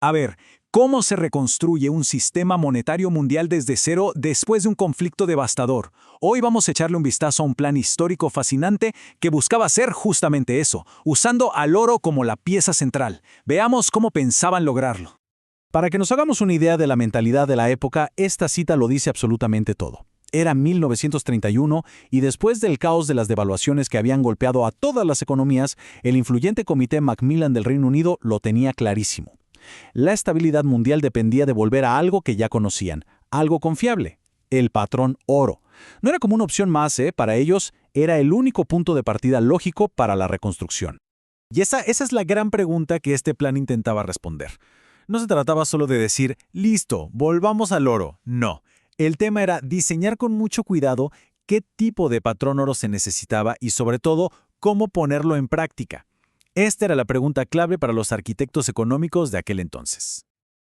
A ver, ¿cómo se reconstruye un sistema monetario mundial desde cero después de un conflicto devastador? Hoy vamos a echarle un vistazo a un plan histórico fascinante que buscaba hacer justamente eso, usando al oro como la pieza central. Veamos cómo pensaban lograrlo. Para que nos hagamos una idea de la mentalidad de la época, esta cita lo dice absolutamente todo. Era 1931 y después del caos de las devaluaciones que habían golpeado a todas las economías, el influyente Comité Macmillan del Reino Unido lo tenía clarísimo. La estabilidad mundial dependía de volver a algo que ya conocían, algo confiable, el patrón oro. No era como una opción más, para ellos era el único punto de partida lógico para la reconstrucción. Y esa es la gran pregunta que este plan intentaba responder. No se trataba solo de decir, listo, volvamos al oro. No. El tema era diseñar con mucho cuidado qué tipo de patrón oro se necesitaba y sobre todo, cómo ponerlo en práctica. Esta era la pregunta clave para los arquitectos económicos de aquel entonces.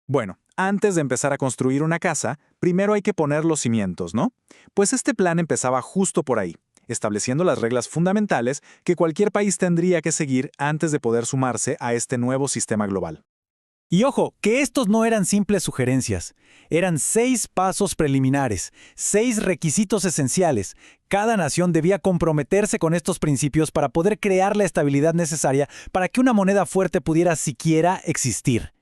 Bueno, antes de empezar a construir una casa, primero hay que poner los cimientos, ¿no? Pues este plan empezaba justo por ahí, estableciendo las reglas fundamentales que cualquier país tendría que seguir antes de poder sumarse a este nuevo sistema global. Y ojo, que estos no eran simples sugerencias. Eran 6 pasos preliminares, 6 requisitos esenciales. Cada nación debía comprometerse con estos principios para poder crear la estabilidad necesaria para que una moneda fuerte pudiera siquiera existir.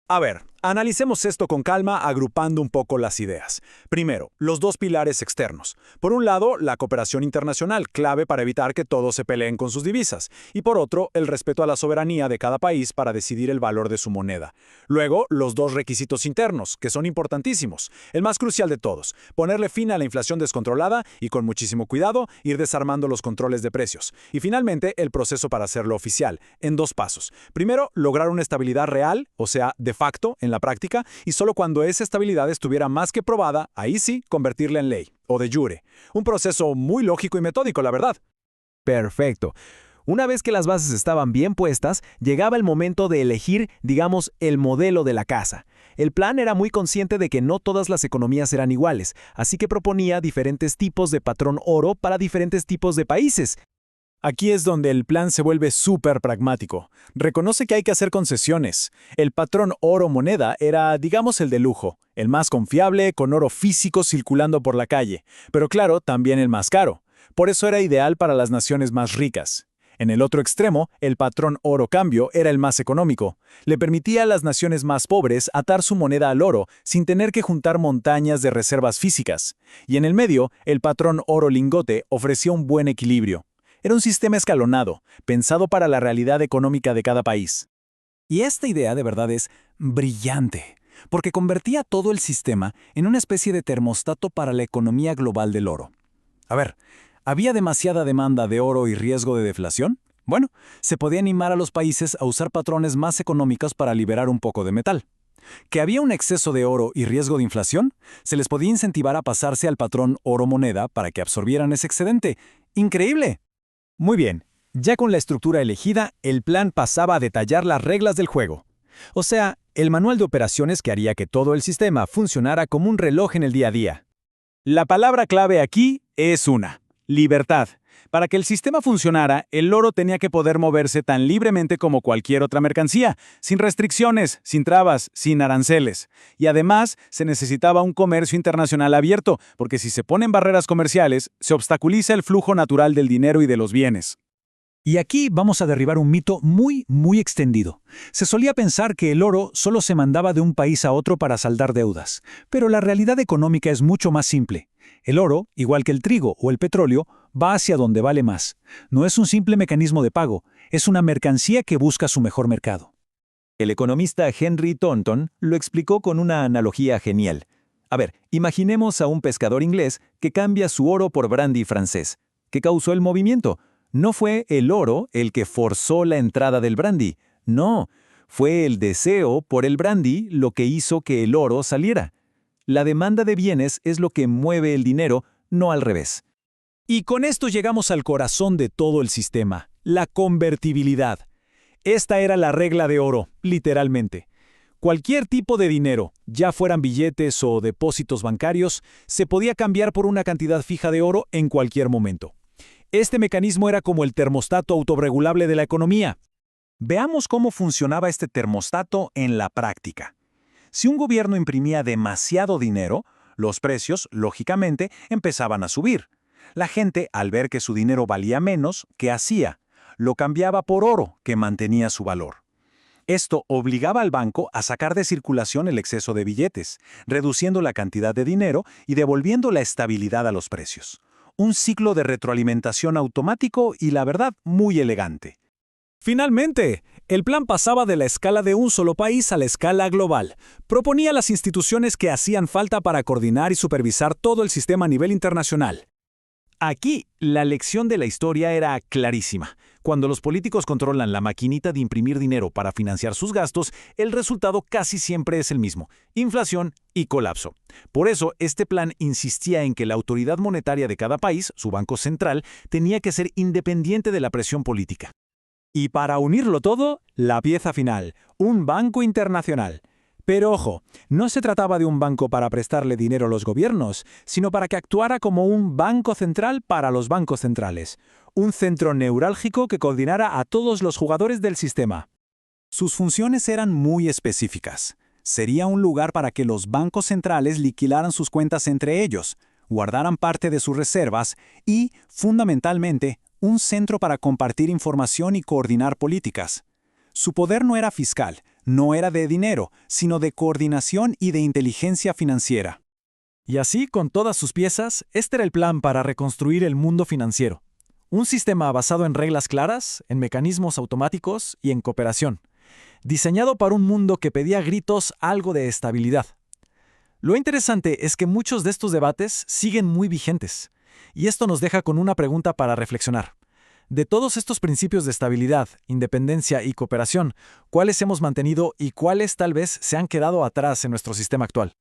A ver, analicemos esto con calma agrupando un poco las ideas. Primero, los 2 pilares externos. Por un lado, la cooperación internacional, clave para evitar que todos se peleen con sus divisas. Y por otro, el respeto a la soberanía de cada país para decidir el valor de su moneda. Luego, los 2 requisitos internos, que son importantísimos. El más crucial de todos, ponerle fin a la inflación descontrolada y con muchísimo cuidado ir desarmando los controles de precios. Y finalmente, el proceso para hacerlo oficial, en 2 pasos. Primero, lograr una estabilidad real, o sea, de facto, en la práctica, y solo cuando esa estabilidad estuviera más que probada, ahí sí, convertirla en ley, o de jure. Un proceso muy lógico y metódico, la verdad. Perfecto. Una vez que las bases estaban bien puestas, llegaba el momento de elegir, digamos, el modelo de la casa. El plan era muy consciente de que no todas las economías eran iguales, así que proponía diferentes tipos de patrón oro para diferentes tipos de países. Aquí es donde el plan se vuelve súper pragmático. Reconoce que hay que hacer concesiones. El patrón oro moneda era, digamos, el de lujo, el más confiable, con oro físico circulando por la calle, pero claro, también el más caro. Por eso era ideal para las naciones más ricas. En el otro extremo, el patrón oro cambio era el más económico. Le permitía a las naciones más pobres atar su moneda al oro sin tener que juntar montañas de reservas físicas. Y en el medio, el patrón oro lingote ofrecía un buen equilibrio. Era un sistema escalonado, pensado para la realidad económica de cada país. Y esta idea de verdad es brillante, porque convertía todo el sistema en una especie de termostato para la economía global del oro. A ver, ¿había demasiada demanda de oro y riesgo de deflación? Bueno, se podía animar a los países a usar patrones más económicos para liberar un poco de metal. ¿Que había un exceso de oro y riesgo de inflación? Se les podía incentivar a pasarse al patrón oro moneda para que absorbieran ese excedente. ¡Increíble! Muy bien, ya con la estructura elegida, el plan pasaba a detallar las reglas del juego. O sea, el manual de operaciones que haría que todo el sistema funcionara como un reloj en el día a día. La palabra clave aquí es libertad. Para que el sistema funcionara, el oro tenía que poder moverse tan libremente como cualquier otra mercancía, sin restricciones, sin trabas, sin aranceles. Y además, se necesitaba un comercio internacional abierto, porque si se ponen barreras comerciales, se obstaculiza el flujo natural del dinero y de los bienes. Y aquí vamos a derribar un mito muy extendido. Se solía pensar que el oro solo se mandaba de un país a otro para saldar deudas, pero la realidad económica es mucho más simple. El oro, igual que el trigo o el petróleo, va hacia donde vale más. No es un simple mecanismo de pago, es una mercancía que busca su mejor mercado. El economista Henry Thornton lo explicó con una analogía genial. A ver, imaginemos a un pescador inglés que cambia su oro por brandy francés. ¿Qué causó el movimiento? No fue el oro el que forzó la entrada del brandy. No, fue el deseo por el brandy lo que hizo que el oro saliera. La demanda de bienes es lo que mueve el dinero, no al revés. Y con esto llegamos al corazón de todo el sistema, la convertibilidad. Esta era la regla de oro, literalmente. Cualquier tipo de dinero, ya fueran billetes o depósitos bancarios, se podía cambiar por una cantidad fija de oro en cualquier momento. Este mecanismo era como el termostato autorregulable de la economía. Veamos cómo funcionaba este termostato en la práctica. Si un gobierno imprimía demasiado dinero, los precios, lógicamente, empezaban a subir. La gente, al ver que su dinero valía menos, ¿qué hacía? Lo cambiaba por oro, que mantenía su valor. Esto obligaba al banco a sacar de circulación el exceso de billetes, reduciendo la cantidad de dinero y devolviendo la estabilidad a los precios. Un ciclo de retroalimentación automático y, la verdad, muy elegante. Finalmente, el plan pasaba de la escala de un solo país a la escala global. Proponía las instituciones que hacían falta para coordinar y supervisar todo el sistema a nivel internacional. Aquí, la lección de la historia era clarísima. Cuando los políticos controlan la maquinita de imprimir dinero para financiar sus gastos, el resultado casi siempre es el mismo: inflación y colapso. Por eso, este plan insistía en que la autoridad monetaria de cada país, su banco central, tenía que ser independiente de la presión política. Y para unirlo todo, la pieza final: un banco internacional. Pero ojo, no se trataba de un banco para prestarle dinero a los gobiernos, sino para que actuara como un banco central para los bancos centrales. Un centro neurálgico que coordinara a todos los jugadores del sistema. Sus funciones eran muy específicas. Sería un lugar para que los bancos centrales liquidaran sus cuentas entre ellos, guardaran parte de sus reservas y, fundamentalmente, un centro para compartir información y coordinar políticas. Su poder no era fiscal, no era de dinero, sino de coordinación y de inteligencia financiera. Y así, con todas sus piezas, este era el plan para reconstruir el mundo financiero. Un sistema basado en reglas claras, en mecanismos automáticos y en cooperación. Diseñado para un mundo que pedía a gritos algo de estabilidad. Lo interesante es que muchos de estos debates siguen muy vigentes. Y esto nos deja con una pregunta para reflexionar. De todos estos principios de estabilidad, independencia y cooperación, ¿cuáles hemos mantenido y cuáles tal vez se han quedado atrás en nuestro sistema actual?